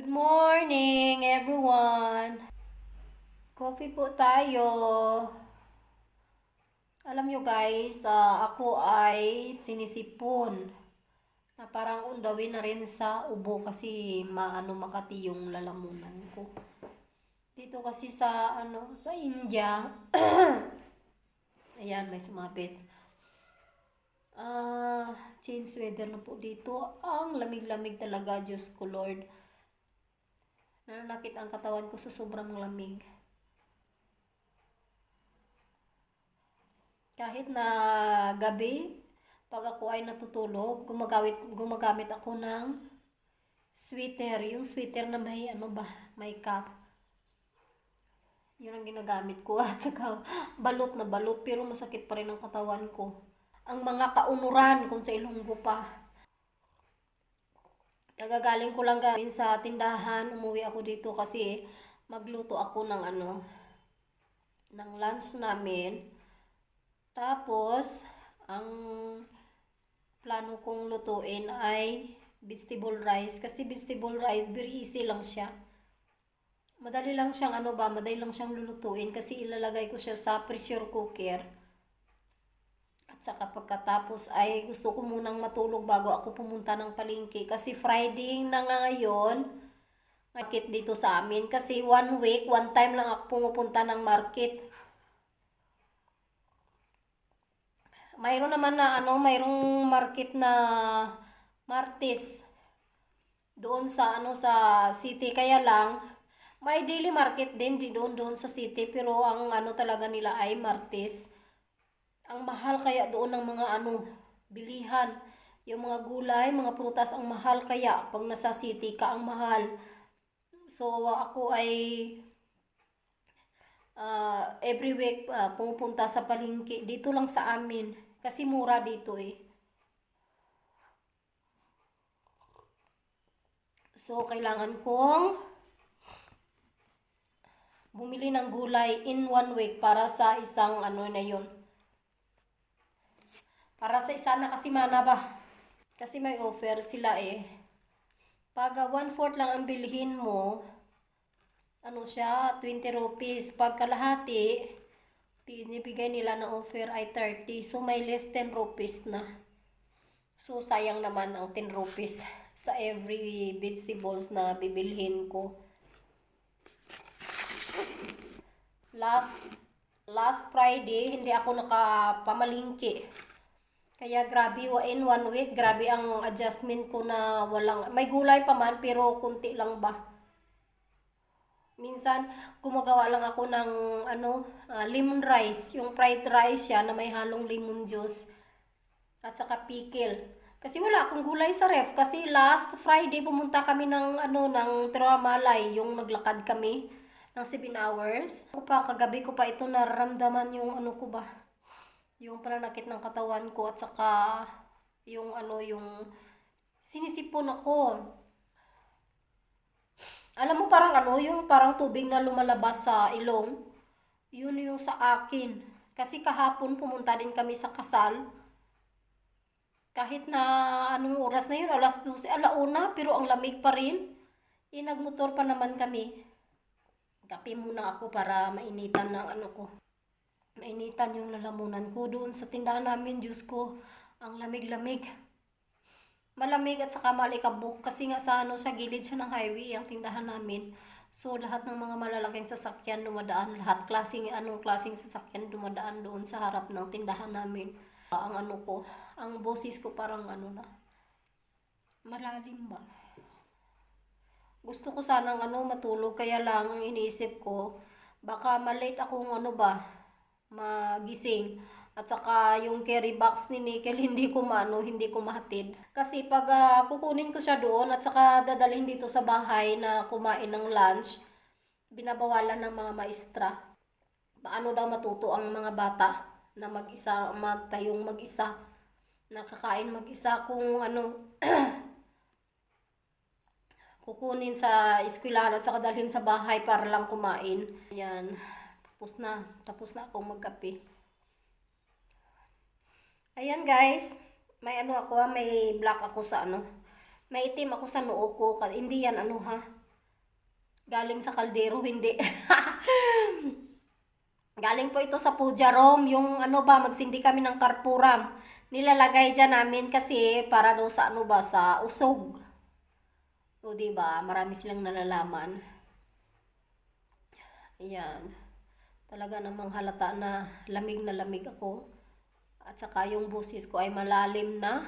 Good morning, everyone. Coffee po tayo. Alam nyo guys, ako ay sinisipon na parang undawin na rin sa ubo kasi makati yung lalamunan ko. Dito kasi sa India, ayan, may sumapit. Change weather na po dito. Ang lamig-lamig talaga, Diyos ko Lord. Nananakit ang katawan ko sa sobrang lamig. Kahit na gabi, pag ako ay natutulog, gumagamit ako ng sweater. Yung sweater na may cap. Yun ang ginagamit ko. At saka balot na balot, pero masakit pa rin ang katawan ko. Ang mga kaunuran kung sa Ilonggo pa. Kagagaling ko lang galing sa tindahan, umuwi ako dito kasi magluto ako ng ng lunch namin. Tapos, ang plano kong lutuin ay vegetable rice. Kasi vegetable rice, very easy lang siya. Madali lang siyang madali lang siyang lulutuin kasi ilalagay ko siya sa pressure cooker. At saka pagkatapos ay gusto ko munang matulog bago ako pumunta ng palengke. Kasi Friday na ngayon, market dito sa amin. Kasi 1 week, 1 time lang ako pumupunta ng market. Mayroon naman na mayroong market na Martes doon sa sa city, kaya lang may daily market din doon sa city, pero ang talaga nila ay Martes. Ang mahal kaya doon ng mga bilihan, yung mga gulay, mga prutas ang mahal, kaya pag nasa city ka ang mahal. So ako ay every week pumupunta sa palengke dito lang sa amin kasi mura dito eh. So kailangan kong bumili ng gulay in 1 week para sa isang na yun. Para sa isa na kasi mana ba? Kasi may offer sila eh. Pag 1/4 lang ang bilhin mo, siya, 20 rupees. Pag kalahati, binibigay nila na offer ay 30. So, may less 10 rupees na. So, sayang naman ang 10 rupees sa every vegetables na bibilhin ko. Last Friday, hindi ako nakapamalingki. Kaya grabe, in 1 week, grabe ang adjustment ko na may gulay pa man, pero kunti lang ba. Minsan, gumagawa lang ako ng lemon rice. Yung fried rice siya na may halong lemon juice. At saka pickle. Kasi wala akong gulay sa ref. Kasi last Friday, pumunta kami ng Tiramalay. Yung naglakad kami ng 7 hours. Kagabi ko pa ito nararamdaman yung ko ba. Yung pananakit ng katawan ko. At saka yung yung sinisipon ako. Alam mo parang yung parang tubig na lumalabas sa ilong. Yun yung sa akin. Kasi kahapon pumunta din kami sa kasal. Kahit na anong oras na yun, alas 12, alauna, pero ang lamig pa rin. Nagmotor pa naman kami. Kape muna ako para mainitan ng ko. Mainitan yung lalamunan ko doon sa tindahan namin, Diyos ko. Ang lamig-lamig. Malamig at saka malikabok kasi nga sa gilid siya ng highway ang tindahan namin. So lahat ng mga malalaking sasakyan dumadaan, lahat klaseng sasakyan dumadaan doon sa harap ng tindahan namin. Ang ang boses ko parang na malalim ba. Gusto ko sanang matulog, kaya lang ang iniisip ko baka malate akong magising. At saka yung carry box ni Nickel, hindi ko mahatid. Kasi pag kukunin ko siya doon at saka dadalhin dito sa bahay na kumain ng lunch, binabawalan ng mga maestra. Paano daw matuto ang mga bata na magtayong mag-isa, nakakain mag-isa kung kukunin sa eskwelahan at saka dalhin sa bahay para lang kumain. Ayan, tapos na akong magkape. Ayan guys, may may black ako sa may itim ako sa noo ko. Hindi yan ha. Galing sa kaldero, hindi. Galing po ito sa Pujarom, yung ano ba, magsindi kami ng karpuram. Nilalagay dyan namin kasi para daw sa ano ba, sa usog. O diba, marami silang nalalaman. Ayan. Talaga namang halata na lamig ako. At saka yung busis ko ay malalim na.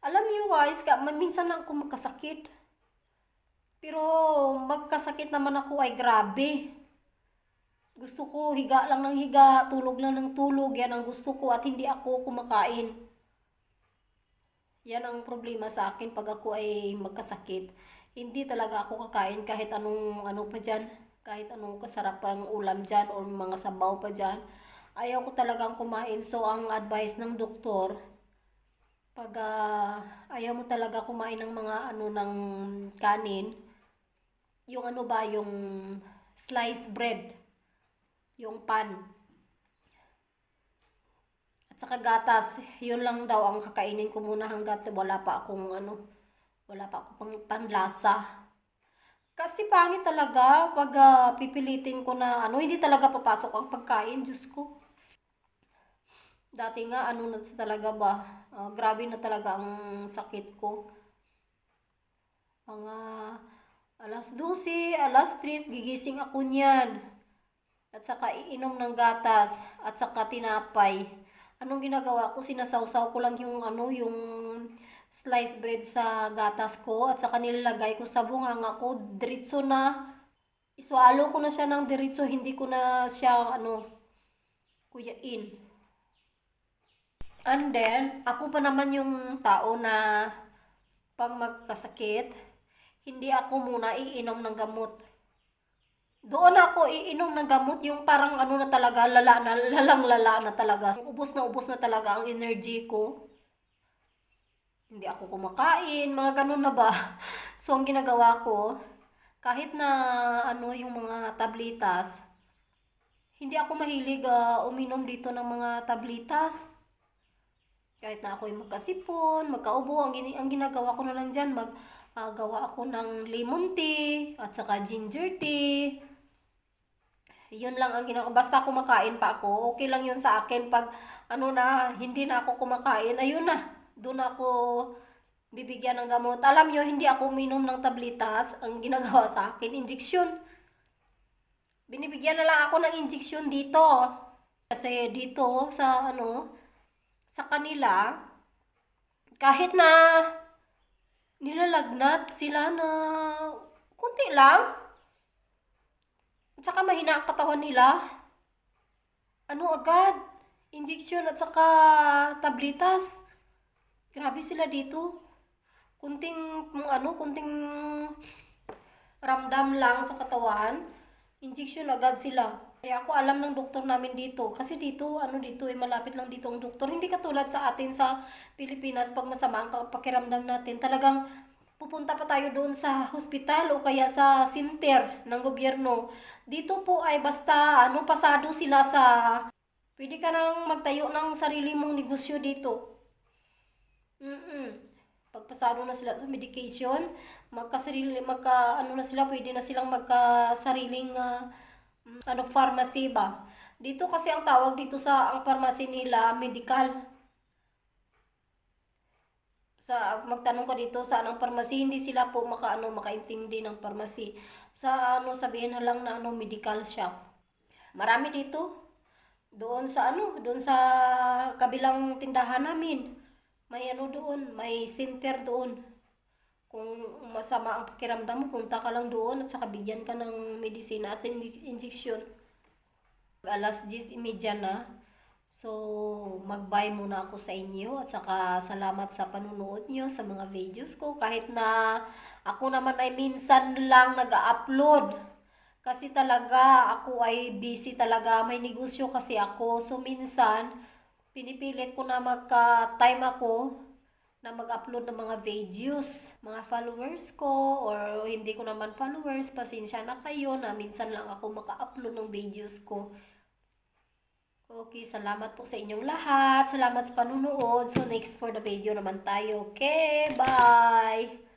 Alam niyo guys, minsan lang ako magkasakit. Pero magkasakit naman ako ay grabe. Gusto ko higa lang ng higa, tulog lang ng tulog. Yan ang gusto ko at hindi ako kumakain. Yan ang problema sa akin pag ako ay magkasakit. Hindi talaga ako kakain kahit anong ano pa dyan. Kahit anong kasarapang ulam dyan or mga sabaw pa dyan. Ayaw ko talagang kumain. So, ang advice ng doktor, pag ayaw mo talaga kumain ng mga ano ng kanin, yung ano ba, yung sliced bread, yung pan, at saka gatas, yun lang daw ang kakainin ko muna hanggat wala pa akong ano, wala pa akong panlasa. Kasi pangit talaga pag pipilitin ko na ano, hindi talaga papasok ang pagkain, Diyos ko. Dati nga ano na talaga ba, grabe na talaga ang sakit ko. Mga alas 12, alas 3, gigising ako niyan. At saka iinom ng gatas at saka tinapay. Anong ginagawa ko? Sinasawsaw ko lang yung ano, yung sliced bread sa gatas ko at saka nilalagay ko sa bunganga ko. Diretso na. Iswalo ko na siya ng diretso, hindi ko na siya ano, kuyain. And then, ako pa naman yung tao na pag magkasakit, hindi ako muna iinom ng gamot. Doon ako iinom ng gamot yung parang ano na talaga, lalang lala na talaga. Ubos na talaga ang energy ko. Hindi ako kumakain, mga ganun na ba? So, ang ginagawa ko, kahit na ano yung mga tablitas, hindi ako mahilig uminom dito ng mga tablitas. Kahit na ako yung magkasipon, magkaubo, ang ginagawa ko na lang dyan, gawa ako ng lemon tea, at saka ginger tea. Yun lang ang ginagawa. Basta kumakain pa ako, okay lang yun sa akin. Pag ano na, hindi na ako kumakain, ayun na, doon ako bibigyan ng gamot. Alam nyo, hindi ako uminom ng tablitas. Ang ginagawa sa akin, injection. Binibigyan na lang ako ng injection dito. Kasi dito sa ano, sa kanila, kahit na nilalagnat sila na kunti lang, at saka mahina ang katawan nila, ano agad, injection at saka tablitas. Grabe sila dito. Kunting ramdam lang sa katawan, injection agad sila. Kaya ako alam ng doktor namin dito. Kasi dito, dito, malapit lang dito ang doktor. Hindi katulad sa atin sa Pilipinas, pag masama ang pakiramdam natin, talagang pupunta pa tayo doon sa hospital o kaya sa center ng gobyerno. Dito po ay basta, pasado sila sa, pwede ka nang magtayo ng sarili mong negosyo dito. Pagpasado na sila sa medication, na sila, pwede na silang magkasariling pharmacy ba. Dito kasi ang tawag dito sa ang pharmacy nila, medical. Sa magtanong ka dito sa anong pharmacy, hindi sila po makaintindi ng pharmacy. Sa sabihin na lang na medical shop. Marami dito. Doon sa kabilang tindahan namin. May doon, may center doon. Kung masama ang pakiramdam mo, punta ka lang doon at saka bigyan ka ng medisina at injection. Alas 10:30 na. So, mag-bye muna ako sa inyo at saka salamat sa panunood nyo sa mga videos ko. Kahit na ako naman ay minsan lang nag-upload. Kasi talaga ako ay busy talaga. May negosyo kasi ako. So, minsan pinipilit ko na magka-time ako na mag-upload ng mga videos. Mga followers ko or hindi ko naman followers, pasensya na kayo na minsan lang ako maka-upload ng videos ko. Okay, salamat po sa inyong lahat. Salamat sa panunood. So, next for the video naman tayo. Okay, bye!